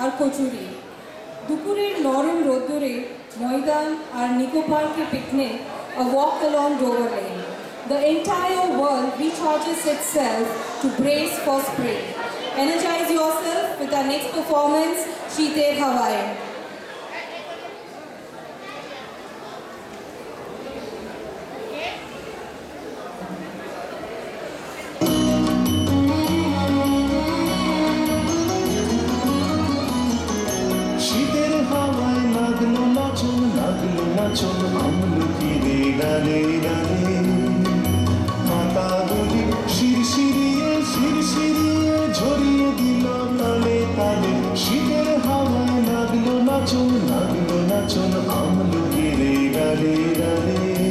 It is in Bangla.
আর কচুরি। দুপুরের নরম রোদ্দুরে ময়দান আর নিকো পার্কে picnic, a walk along Dover Lane. The entire world recharges itself to brace for spring. Energize yourself with our next performance, Sheeted Hawaiian. শীতের হাওয়ায় লাগলো নাচন আমলকিরে ডালে ডালে, পাতাগুলি শিরশিরিয়ে ঝরিয়ে দিল তালে তালে। শীতের হাওয়ায় লাগলো নাচন আমলকিরে ডালে ডালে।